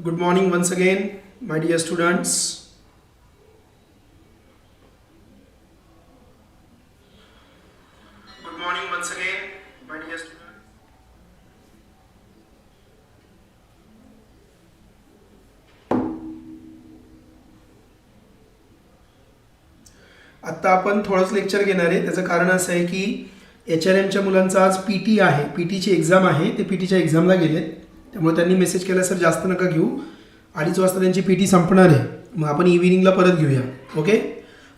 Good morning once again, my dear students. Good morning once again, my dear students. आता आपण थोडंच lecture घेणार आहे. त्याचं कारण असं आहे की HRMच्या मुलांचा आज PT आहे, PTची एक्झाम आहे. ते PTच्या एक्झामला गेलेत, त्यामुळे त्यांनी मेसेज केला सर जास्त नका घेऊ, 2:30 वाजता त्यांची PT संपणार आहे, मग आपण इव्हिनिंगला परत घेऊया. ओके,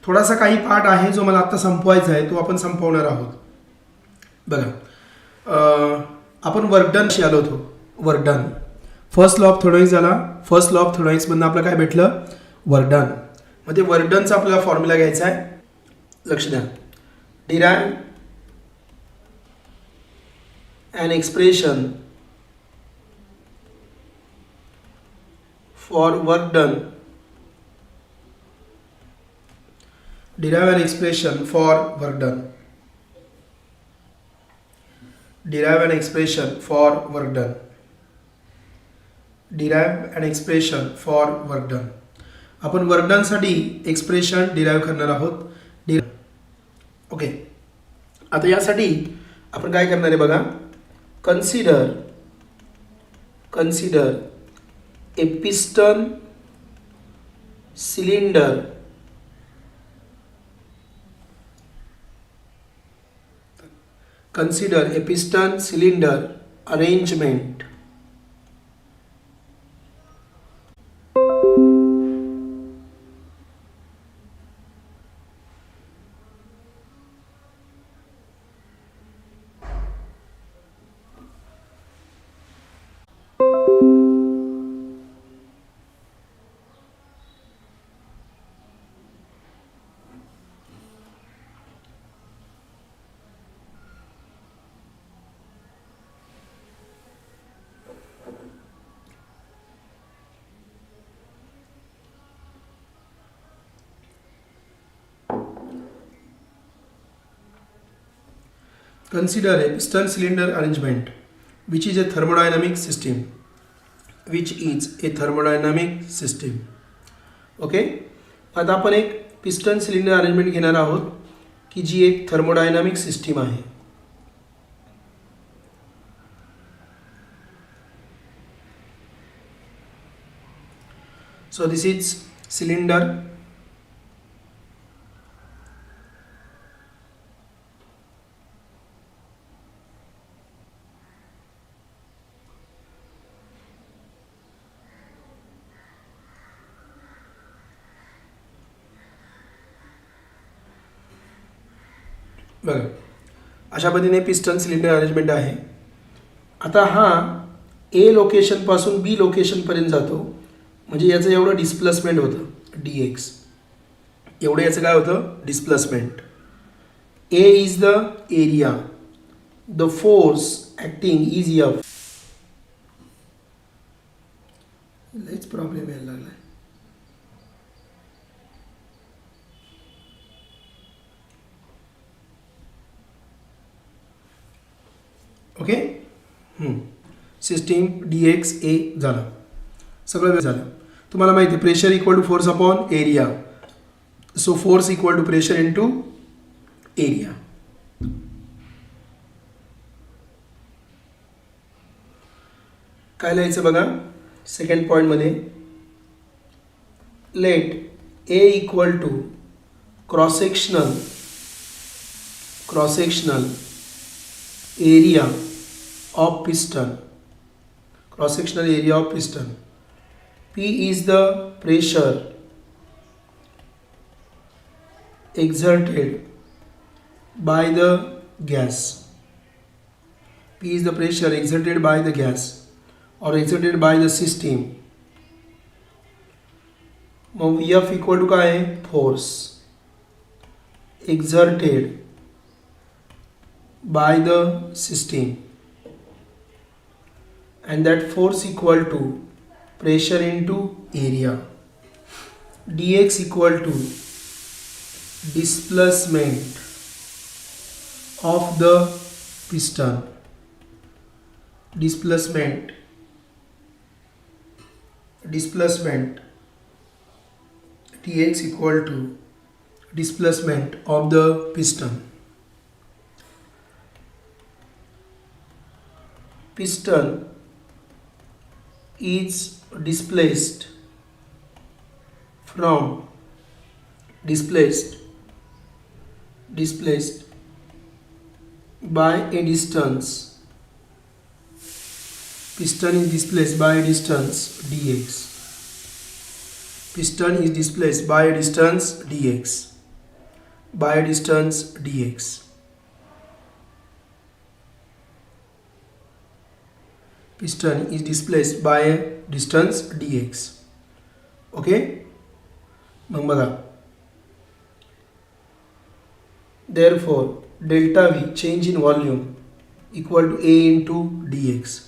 थोडासा काही पार्ट आहे जो मला आत्ता संपवायचा आहे, तो आपण संपवणार आहोत. बघा, आपण वर्क डनशी आलो होतो. Work done, first law of thermodynamics झाला. फर्स्ट लॉ ऑफ थर्मोडायनामिक्समधून आपलं काय भेटलं? Work done. मग ते वर्क डनचा आपल्याला फॉर्म्युला घ्यायचा आहे. लक्ष द्या. Derive an expression for work done. Derive an expression for work done. Derive an expression for work done. Derive an expression for work done. आपण वर्क डन साठी एक्सप्रेशन डिराइव करणार आहोत. ओके, आता यासाठी आपण काय करणार आहे बघा. Consider a piston cylinder arrangement. Consider a piston cylinder arrangement which is a thermodynamic system. Okay, आता आपण एक पिस्टन सिलेंडर अरेंजमेंट घेणार आहोत की जी एक थर्मोडायनामिक सिस्टीम आहे. So this is cylinder. बघा, अशा पद्धतीने पिस्टन सिलेंडर अरेंजमेंट आहे. आता हा ए लोकेशनपासून बी लोकेशनपर्यंत जातो, म्हणजे याचं एवढं डिस्प्लेसमेंट होतं dx. एवढं याचं काय होतं? Displacement. A is the area, the force acting is F. लयच प्रॉब्लेम यायला लागला. ओके, सिस्टीम dx a झालं, सगळं वेळ झालं. तुम्हाला माहिती आहे pressure equal to force upon area. So force equal to pressure into area. काय लिहायचं बघा सेकंड पॉईंटमध्ये. Let A equal to cross sectional area of piston. Cross sectional area of piston. P is the pressure exerted by the gas. P is the pressure exerted by the gas or exerted by the system. Mug F equal to काय आहे? Force exerted by the system, and that force equal to pressure into area. dx equal to displacement of the piston. Displacement displacement dx equal to displacement of the piston. Piston is displaced by a distance. Piston is displaced by a distance dx. Piston is displaced by a distance dx. By a distance dx. Piston is displaced by a distance dx. Okay? मग बघा, therefore delta V, change in volume, equal to A into dx.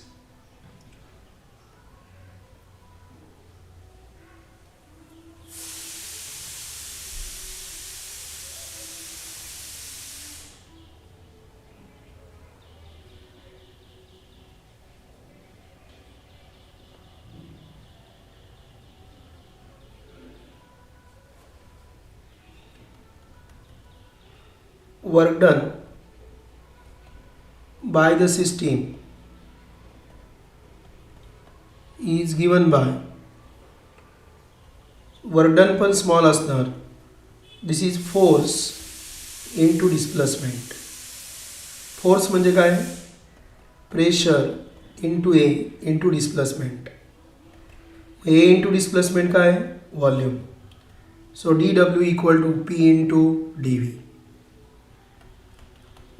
Work done by the system is given by, work done पण small असणार. This is force into displacement. Force म्हणजे काय? Pressure into A into displacement. A into displacement काय? Volume. So dW equal to P into dV.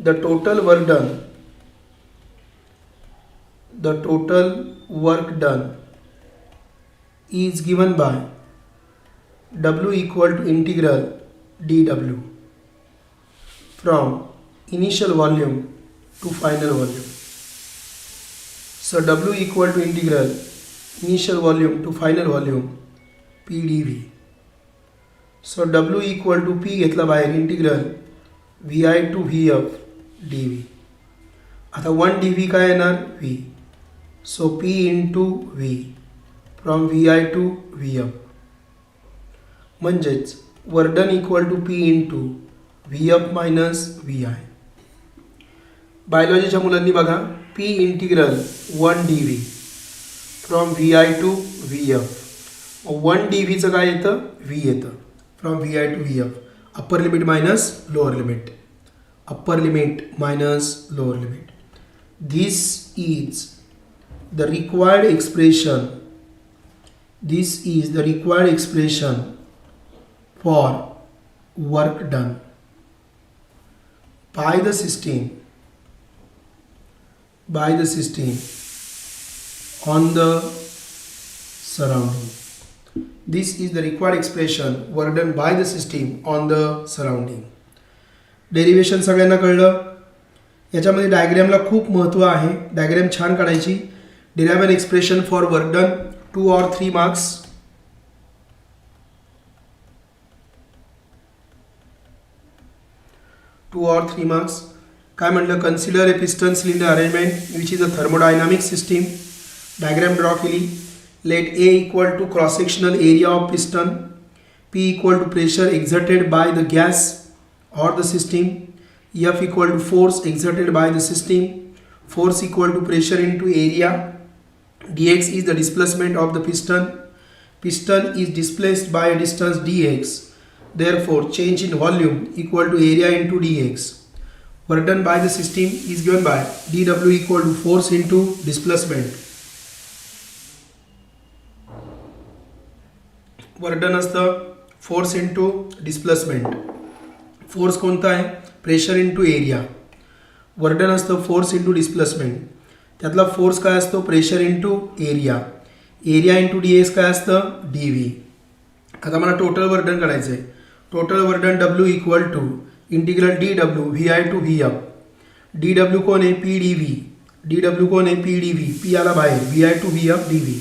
The total work done is given by W equal to integral dW from initial volume to final volume. So W equal to integral initial volume to final volume P dV. So W equal to P घेतला बाहेर, integral VI to VF dV. आता 1 dV काय येणार? V. So P into V from VI to VF. म्हणजेच work done equal to P into VF minus VI. बायोलॉजीच्या मुलांनी बघा, P integral 1 dV from VI to VF. 1 dV चं काय येतं? V येतं from VI to VF. Upper limit minus lower limit. Upper limit minus lower limit. This is the required expression. This is the required expression for work done by the system on the surrounding. This is the required expression work done by the system on the surrounding. Derivation सगळ्यांना कळलं. याच्यामध्ये डायग्रॅमला खूप महत्त्व आहे. Diagram छान काढायची. Derive an expression for work done, 2 or 3 marks. काय म्हटलं? Consider a piston cylinder arrangement which is a thermodynamic system. Diagram draw केली. Let A equal to cross sectional area of piston, P equal to pressure exerted by the gas or the system, F equal to force exerted by the system, force equal to pressure into area, dx is the displacement of the piston. Piston is displaced by a distance dx, therefore change in volume equal to area into dx. Work done by the system is given by dW equal to force into displacement. Work done असतं force into displacement. Force कोणता आहे? Pressure into area. Work done असतं force into displacement. त्यातला force काय असतो? Pressure into area. Area into D X काय असतं? D V. आता मला टोटल वर्क डन काढायचं आहे. Total work done W equal to integral D W V I to V F. D W कोण आहे? P D V. D W कोण आहे? P D V. पी आला बाहेर, V I to V F D V.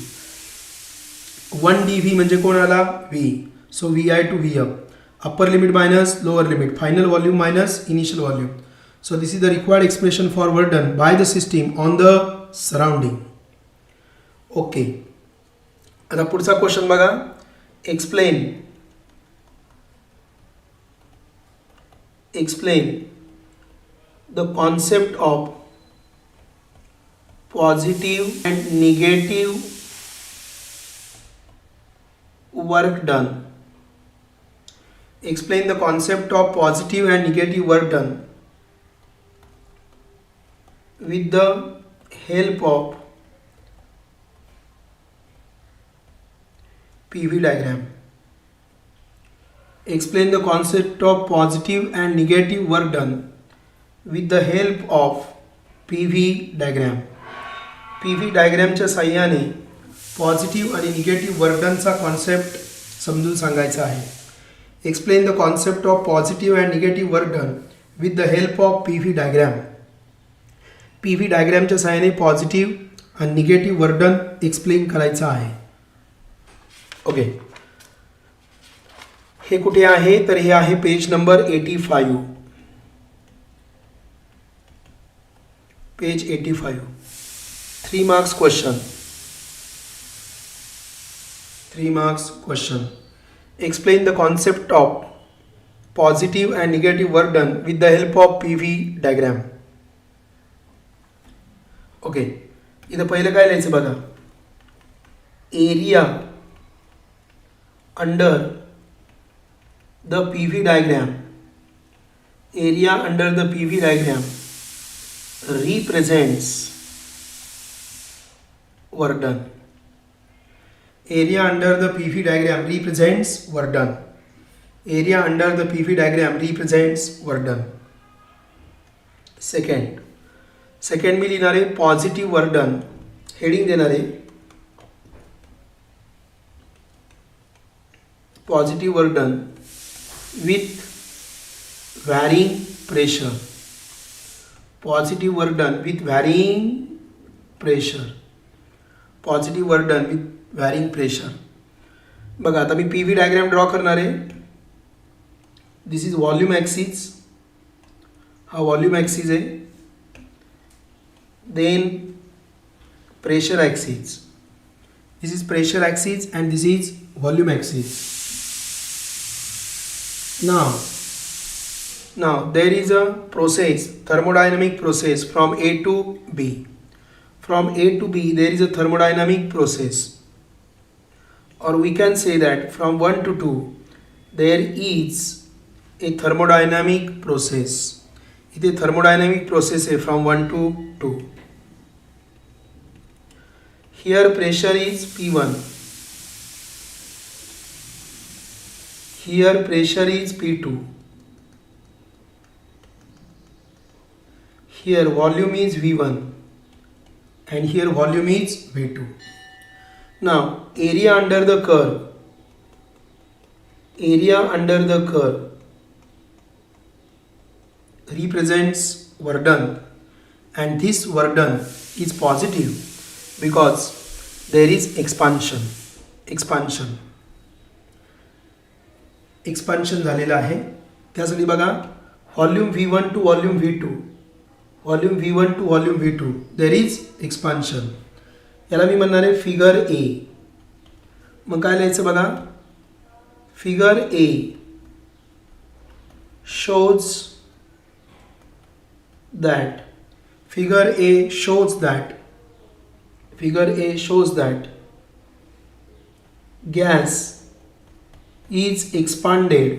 1 D V म्हणजे कोण आला? V. So V I to V F. Upper limit minus lower limit, final volume minus initial volume. So this is the required expression for work done by the system on the surrounding. Okay. आता पुढचा question बघा. Explain the concept of positive and negative work done. Explain the concept of positive and negative work done with the help of PV diagram. Explain the concept of positive and negative work done with the help of PV diagram. PV diagramच्या साहाय्याने positive आणि negative work डनचा concept समजून सांगायचा आहे. Explain the concept of positive and negative work done with the help of PV diagram. PV diagramच्या सहाय्याने positive आणि negative work done explain करायचं आहे. Okay, हे कुठे आहे तर हे आहे page number 85. Page 85. 3 marks question. 3 marks question. Explain the concept of positive and negative work done with the help of PV diagram. Okay, इथं पहिलं काय लिहायचं बघा. Area under the PV diagram. Area under the PV diagram represents work done. Area under the PV diagram represents work done. Area under the PV diagram represents work done. Second मी लिहिणार आहे positive work done. Heading देणार आहे positive work done with varying pressure. Positive work done with varying pressure. Positive work done with varying pressure. बघा आता मी PV diagram draw करणार आहे. This is volume axis. हा व्हॉल्यूम ॲक्सिस आहे. Then pressure axis. This is pressure axis and this is volume axis. Now there is a process, thermodynamic process from A to B. From A to B there is a thermodynamic process. Or we can say that from 1 to 2 there is a thermodynamic process. इथे thermodynamic process है from 1 to 2. Here pressure is P1. Here pressure is P2. Here volume is V1 and here volume is V2. Now area under the curve. Area under the curve represents work done and this work done is positive because there is expansion. Expansion झालेला आहे. त्यासाठी बघा volume V1 to volume V2. Volume V1 to volume V2 there is expansion. याला मी म्हणणार आहे figure A. मग काय लिहायचं बघा. Figure A shows that gas is expanded.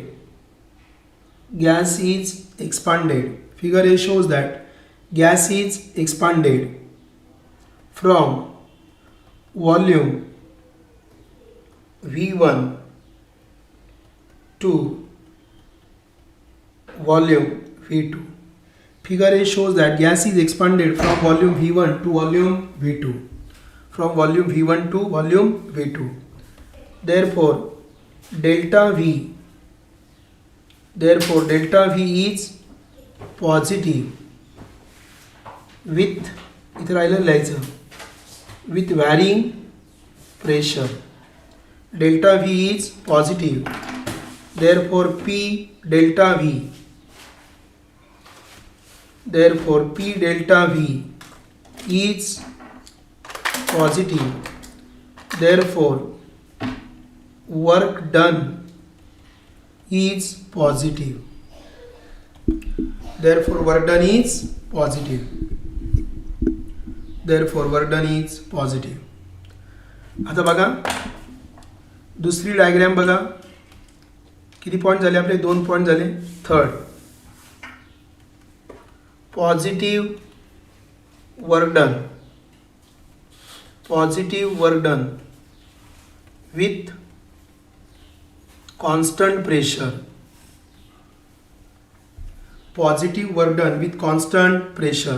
Figure A shows that gas is expanded from volume V1 to volume V2. Figure A shows that gas is expanded from volume V1 to volume V2. From volume V1 to volume V2. Therefore, delta V is positive with varying pressure. Delta V is positive. Therefore, P delta V is positive. Therefore, work done is positive. Therefore work done is positive. Therefore work done is positive. आता बघा दुसरी diagram बघा. किती point झाले आपले? 2 point झाले. Third, positive work done. Positive work done with constant pressure. Positive work done with constant pressure.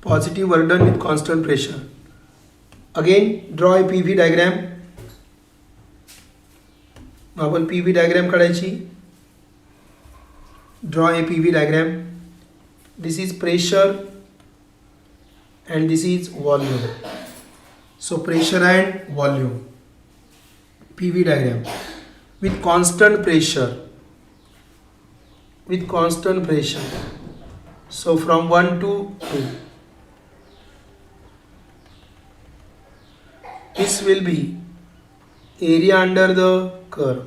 Positive work done with constant pressure. Again draw a PV diagram. आपण PV diagram काढायची. Draw a PV diagram. This is pressure and this is volume. So pressure and volume, PV diagram with constant pressure, with constant pressure. So from 1 to 2, this will be area under the curve.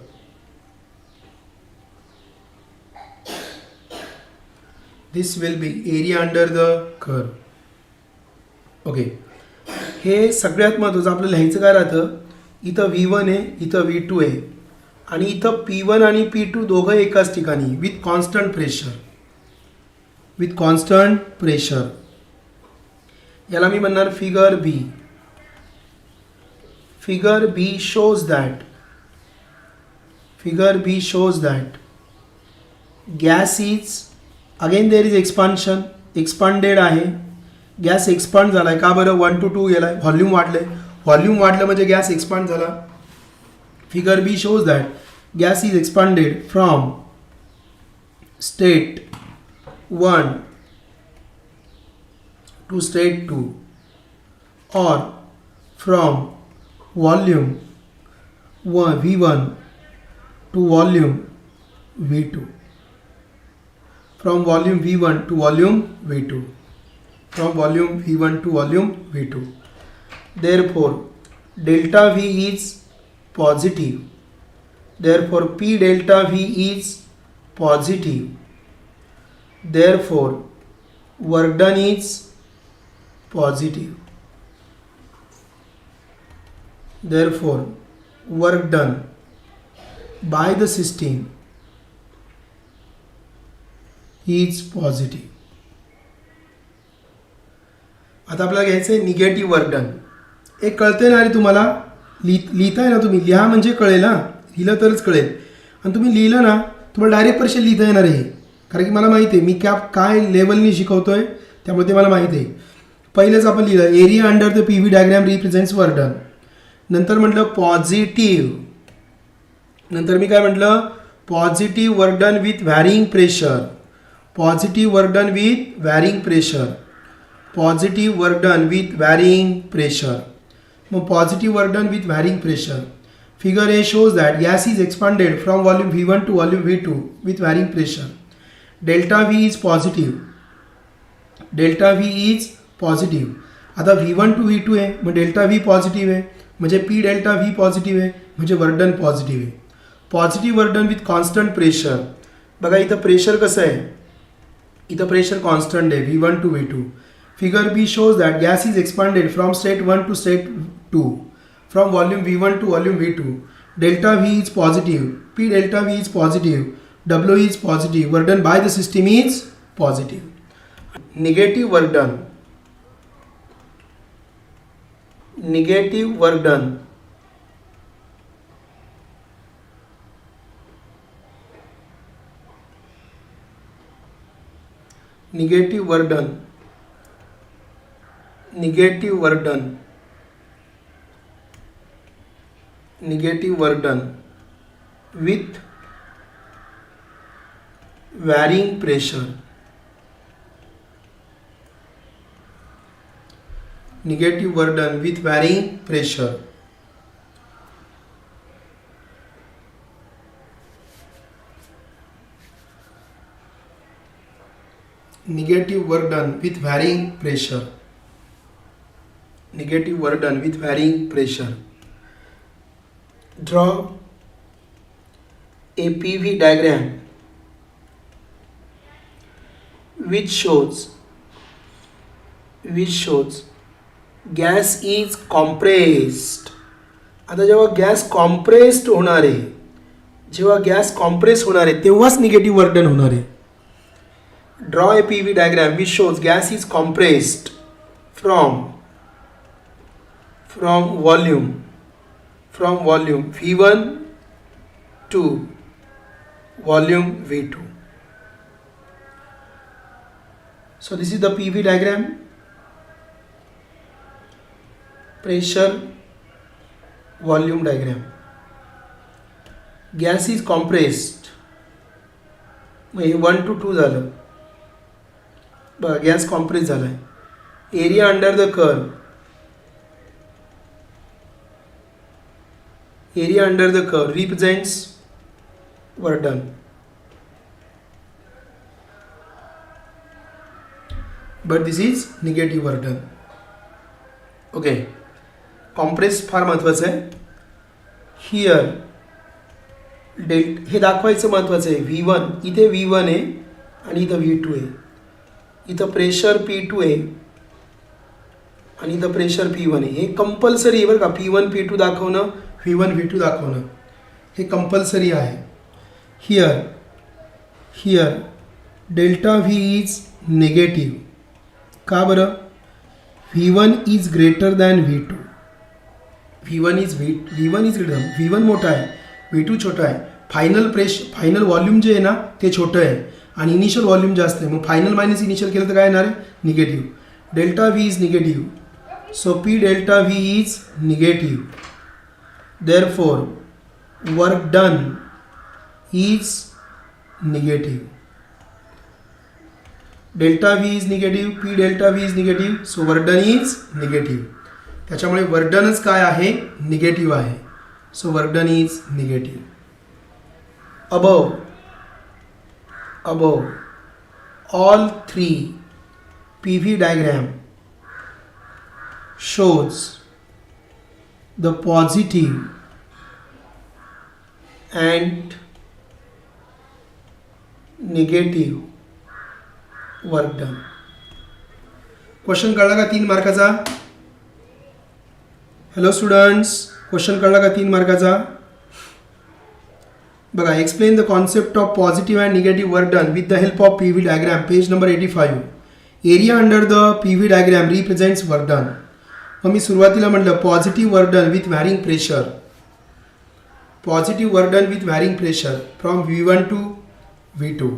This will be area under the curve. Okay. हे सगळ्यात महत्त्वाचं आपलं लिहायचं काय राहतं, इथं V1 आहे, इथं V2 आहे आणि इथं P1 आणि P2 दोघं एकाच ठिकाणी with constant pressure. With constant pressure याला मी म्हणणार figure B. Figure B shows that, figure B shows that gas is, again there is expansion, expanded आहे. गॅस एक्सपांड झाला आहे. का बरं? 1 to 2 गेला आहे. व्हॉल्यूम वाढलं आहे. व्हॉल्यूम वाढलं म्हणजे गॅस एक्सपांड झाला. Figure B shows that gas is expanded from state 1 to state 2 or from volume V1 to volume V2. From volume V1 to volume V2. From volume V1 to volume V2. Therefore delta V is positive. Therefore P delta V is positive. Therefore work done is positive. Therefore work done by the system is positive. आता आपल्याला घ्यायचं आहे negative work done. एक कळतंय ना रे तुम्हाला? लिहिताय ना तुम्ही? लिहा म्हणजे कळेल ना, लिहिलं तरच कळेल. आणि तुम्ही लिहिलं ना तुम्हाला डायरेक्ट परीक्षेत लिहिता येणार आहे. कारण की मला माहिती आहे मी काय लेवलनी शिकवतोय, त्यामुळे ते मला माहिती आहे. पहिलेच आपण लिहिलं area under the P V diagram represents work done. नंतर म्हटलं पॉझिटिव्ह, नंतर मी काय म्हटलं positive work done with varying pressure. Positive work done with varying pressure. Positive work done with varying pressure. Mug positive work done with varying pressure. Figure A shows that gas is expanded from volume V1 to volume V2 with varying pressure. Delta V is positive. Delta V is positive. आता V1 to V2 आहे, मग delta V positive आहे, म्हणजे P delta V positive आहे, म्हणजे work done positive आहे. Positive work done with constant pressure. बघा इथं pressure कसं आहे, इथं प्रेशर कॉन्स्टंट आहे V1 to V2. Figure B shows that gas is expanded from state 1 to state 2. From volume V1 to volume V2. Delta V is positive. P delta V is positive. W is positive. Work done by the system is positive. Negative work done. Negative work done. Negative work done. Negative work done. Negative work done with varying pressure. Negative work done with varying pressure. Negative work done with varying pressure. Negative work done with varying pressure. draw a PV diagram which shows gas is compressed. आता जेव्हा gas compressed होणार आहे, जेव्हा gas compress होणार आहे तेव्हाच negative work done होणार आहे. Draw a PV diagram which shows gas is compressed from volume V1 to volume V2. So this is the PV diagram. Pressure volume diagram. Gas is compressed. 1 to 2 झालं. Gas compress झालाय. Area under the curve. Area under the curve represents work done. But this is negative work done. Okay. Compress फार महत्वाचं आहे. Here हे दाखवायचं महत्वाचं आहे. V1 इथे V1 आहे आणि इथं V2 आहे. इथं प्रेशर P2 आहे आणि इथं प्रेशर P1 आहे. हे कंपल्सरी आहे बरं का. P1 P2 दाखवणं, V1 V2 दाखवणं हे कंपल्सरी आहे. Here delta V is negative. का बरं? V1 is greater than V2. V1 is greater. V1 मोठा आहे, V2 छोटा आहे. फायनल व्हॉल्यूम जे आहे ना ते छोटं आहे आणि इनिशियल व्हॉल्यूम जास्त आहे. मग फायनल मायनस इनिशियल केलं तर काय येणार आहे? Negative. Delta V is negative. So P delta V is negative. Therefore, work done is negative. Delta V is negative, P delta V is negative, so work done is negative. त्याच्यामुळे work done काय आहे? Negative आहे. So work done is negative. Above all three PV diagram shows the positive and negative work done. Question कळला का 3 मार्काचा? Hello students, question कळला का 3 मार्काचा? बघा, explain the concept of positive and negative work done with the help of PV diagram, page number 85. Area under the PV diagram represents work done. मग मी सुरुवातीला म्हटलं positive work done with varying pressure. Positive work done with varying pressure from V1 to V2.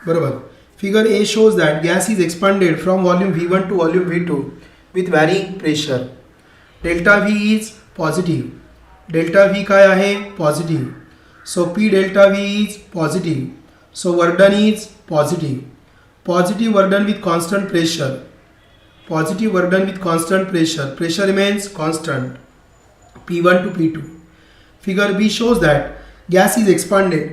बरोबर. Figure A shows that gas is expanded from volume V1 to volume V2 with varying pressure. Delta V is positive. Delta V काय आहे? Positive. So P delta V is positive. So work done is positive. Positive work done with constant pressure. Positive work done with constant pressure. Pressure remains constant. P1 to P2. Figure B shows that gas is expanded.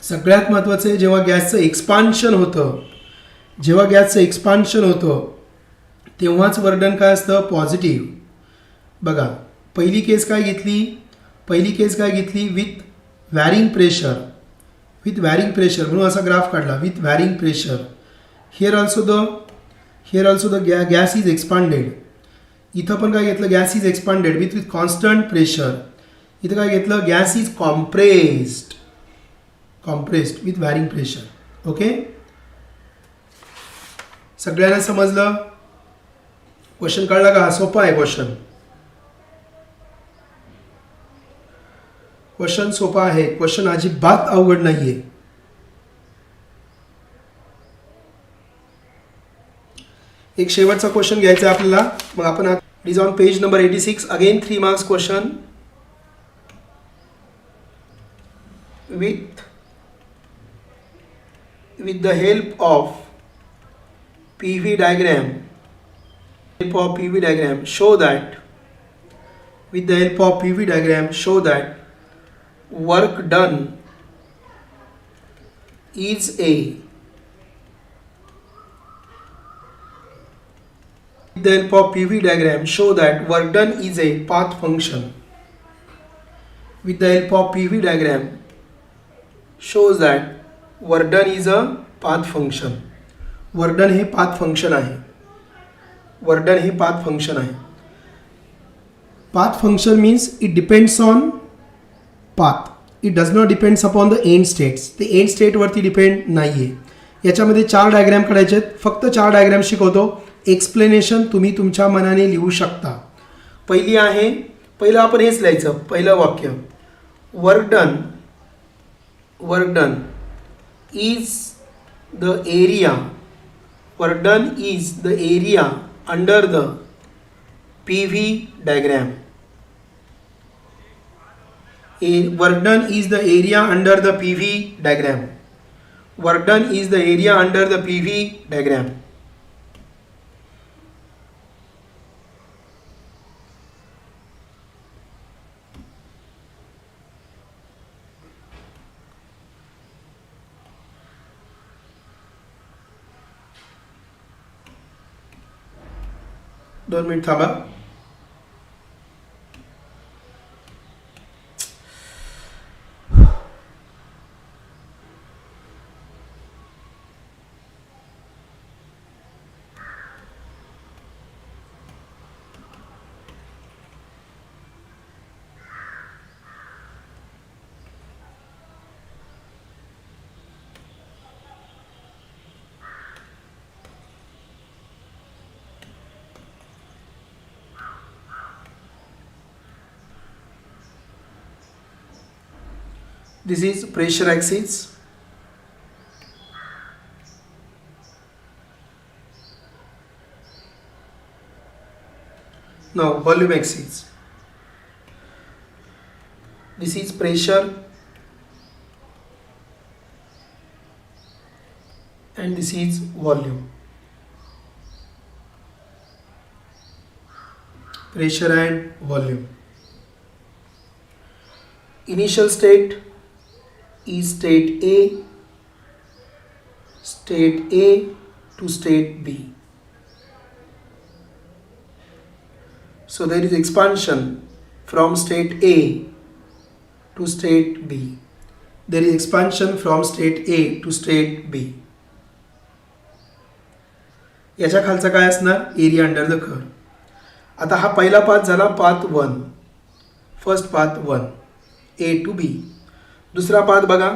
सगळ्यात महत्त्वाचं आहे जेव्हा गॅसचं expansion होतं तेव्हाच work done काय असतं? Positive. बघा, पहिली केस काय घेतली? With varying pressure. म्हणून असा ग्राफ काढला. With varying pressure. Here also the gas is expanded. इथं पण काय घेतलं? Gas is expanded with constant pressure. इथं काय घेतलं? Gas is compressed with varying pressure. Okay, सगळ्यांना समजलं? क्वेश्चन कळला का? सोपा आहे क्वेश्चन सोपा आहे. क्वेश्चन अजिबात अवघड नाहीये. एक शेवटचा क्वेश्चन घ्यायचा आहे आपल्याला. मग आपण it is on page number 86. Again 3 marks question with the help of PV diagram. Show that work done is a path function. with the help of PV diagram shows that work done is a path function. Work done हे path function आहे. Work done हे path function आहे. Path function means it depends on path. It does not depends upon the end states. ते end स्टेटवरती depend नाही आहे. याच्यामध्ये 4 diagram काढायचे आहेत. फक्त 4 डायग्रॅम शिकवतो. एक्सप्लेनेशन तुम्ही तुमच्या मनाने लिहू शकता. पहिली आहे, पहिलं आपण हेच लिहायचं. पहिलं वाक्य, work done is the area. Work done is the area under the PV diagram. Work done is the area under the PV diagram. Work done is the area under the PV diagram. दोन minute थांबा. This is pressure axis. Now volume axis. This is pressure and this is volume. Pressure and volume. Initial state is state A to state B. So there is expansion from state A to state B. There is expansion from state A to state B. याच्या खालचा काय असणार? Area under the curve. आता हा पहिला path झाला path 1. First path 1 A to B. दूसरा path बघा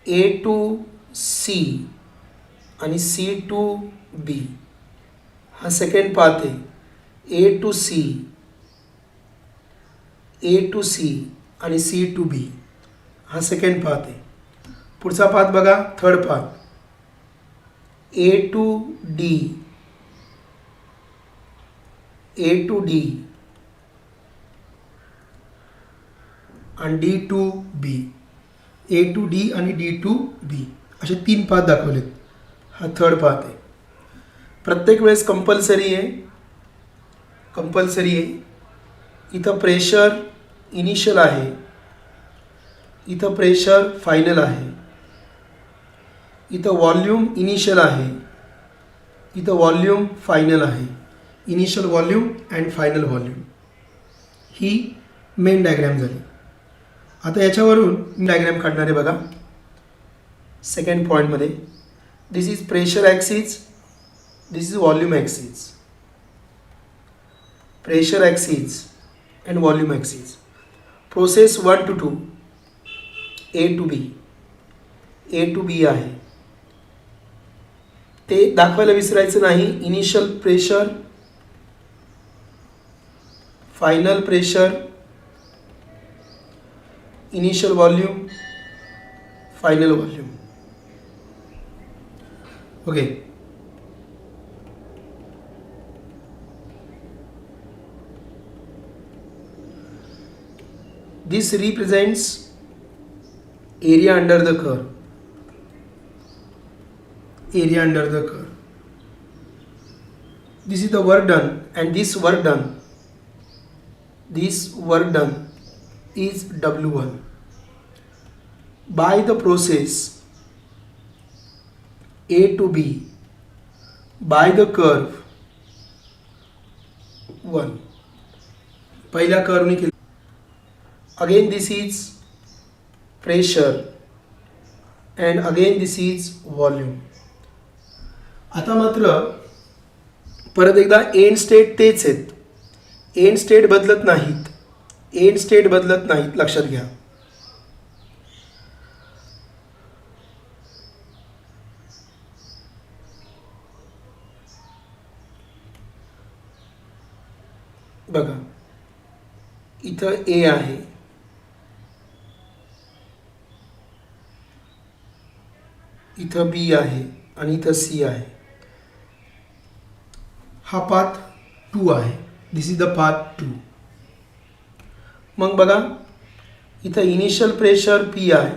A to C आणि C to B. हा सेकंड पाथ आहे. A to C आणि C to B. हा सेकंड पाथ आहे. पुढचा पाथ बघा third path A to D आणि D to B. A to D आणि D to B असे 3 पाथ दाखवलेत. हा थर्ड पाथ आहे. प्रत्येक वेळेस कंपल्सरी आहे. इथं प्रेशर इनिशियल आहे, इथं प्रेशर फायनल आहे, इथं वॉल्यूम इनिशियल आहे, इथं वॉल्यूम फायनल आहे. Initial volume and final volume ही मेन डायग्रॅम झाली. आता याच्यावरून डायग्रॅम काढणार आहे बघा. सेकंड पॉईंटमध्ये this is pressure axis, this is volume axis. Pressure axis and volume axis. Process 1 to 2 A to B आहे. ते दाखवायला विसरायचं नाही. Initial pressure, final pressure, initial volume, final volume. Okay. This represents area under the curve. Area under the curve. This is the work done, and this work done is W1 by the process A to B by the curve 1. पहिल्या कर्वने केली. Again this is pressure and again this is volume. आता मात्र परत एकदा and state तेच आहेत. And state बदलत नाहीत. एंड स्टेट बदलत नाहीत, लक्षात घ्या. बघा इथं ए आहे, इथं बी आहे आणि इथं सी आहे. हा पाथ 2 आहे. This is the path 2. मग बघा इथं इनिशियल प्रेशर पी आहे,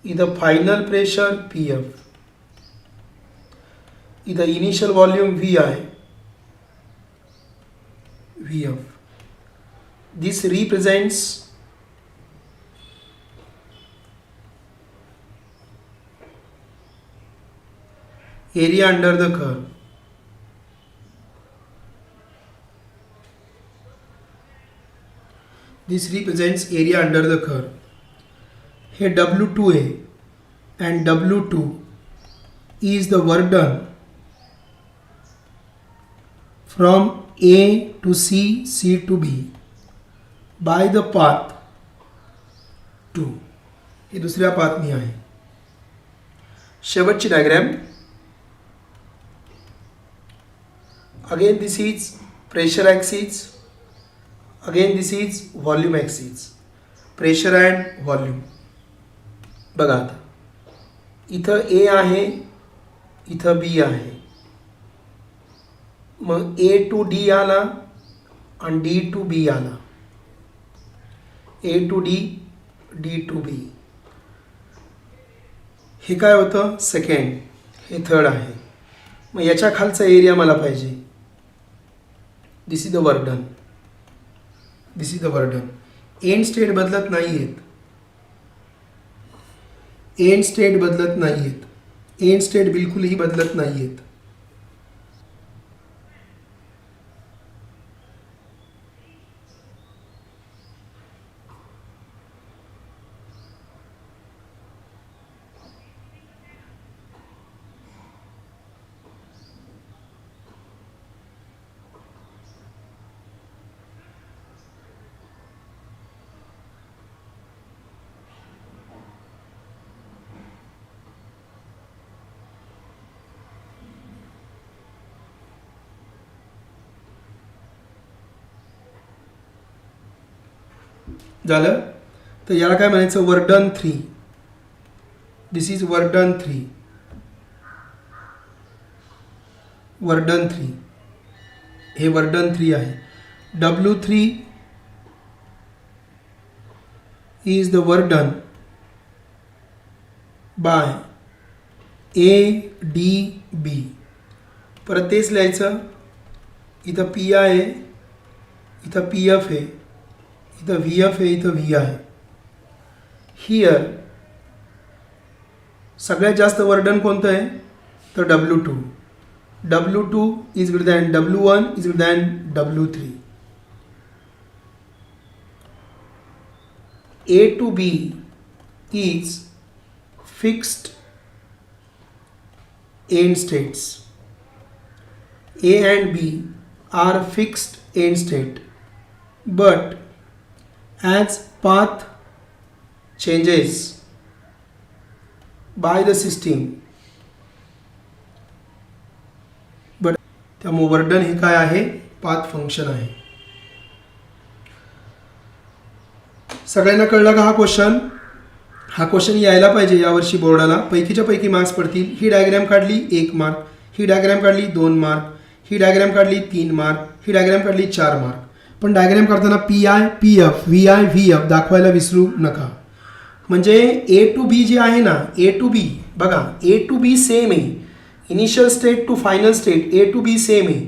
इथं फायनल प्रेशर पी एफ, इथं इनिशियल वॉल्यूम व्ही आहे, V F. This represents area under the curve. This represents area under the curve. Here W2 आहे and W2 is the work done from A to C, C to B by the path 2. हे दुसऱ्या पाथनी आहे. शेवटची diagram. Again this is pressure axis, again this is volume axis. Pressure and volume. बघा आता इथं A आहे, इथं B आहे. मग A to D आला आणि D to B आला. A to D, D to B. हे काय होतं? सेकंड. हे थर्ड आहे. मग याच्या खालचा एरिया मला पाहिजे. This is the work done. This is the work done. And state बदलत नाही आहेत. एंड स्टेट बदलत नाही आहेत. एंड स्टेट बिलकुलही बदलत नाही आहेत. झालं. तर याला काय म्हणायचं? Work done 3. This is work done 3. Work done 3. हे वर्क डन 3 आहे. W3 is the work done by A, D, B. परत तेच लिहायचं. इथं P आहे, इथं PF आहे, इथं VF आहे, इथं V आहे. हियर सगळ्यात जास्त वर्क डन कोणतं आहे? तर W2. W2 is greater than W1 is greater than W3. A to B is fixed end states. A and B are fixed end state, but as path changes by the system, but त्यामुळे work done हे काय आहे? Path function आहे. सगळ्यांना कळलं का हा question? हा question यायला पाहिजे यावर्षी बोर्डाला. पैकीच्या पैकी मार्क्स पडतील. ही डायग्राम काढली 1 मार्क, ही डायग्राम काढली 2 मार्क, ही डायग्राम काढली 3 मार्क, ही डायग्राम काढली 4 मार्क. पण डायग्राम काढताना PI, PF, VI, VF दाखवायला विसरू नका. म्हणजे A to B जे आहे ना, A to B बघा, A to B सेम आहे. Initial state to final state A to B same आहे.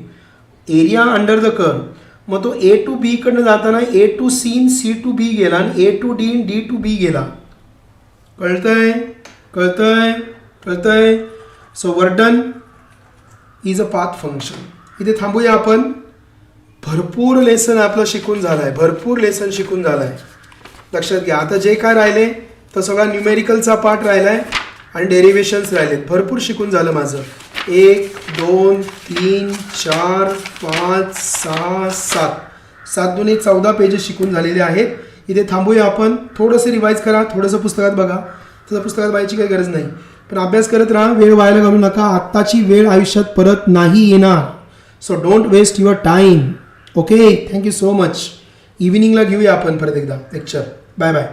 Area under the curve. मग तो A to B कडनं जाताना A to C, C to B गेला आणि A to D, D to B गेला. कळतंय? कळतंय? कळतंय? So work done is a path function. इथे थांबूया आपण. भरपूर लेसन आपलं शिकून झालं आहे, भरपूर लेसन शिकून झालं आहे. लक्षात घ्या. आता जे काय राहिले तर सगळा न्यूमेरिकलचा पार्ट राहिला आहे आणि डेरिव्हेशन्स राहिलेत. भरपूर शिकून झालं माझं. 1 2 3 4 5 6 7 7 2 14 पेजेस शिकून झालेले आहेत. इथे थांबूया आपण. थोडंसं रिवाईज करा, थोडंसं पुस्तकात बघा. तसं पुस्तकात बघायची काही गरज नाही, पण अभ्यास करत राहा. वेळ व्हायला घालू नका. आत्ताची वेळ आयुष्यात परत नाही येणार. So don't waste your time. Okay, thank you so much. इव्हिनिंगला घेऊया आपण परत एकदा लेक्चर. Bye bye.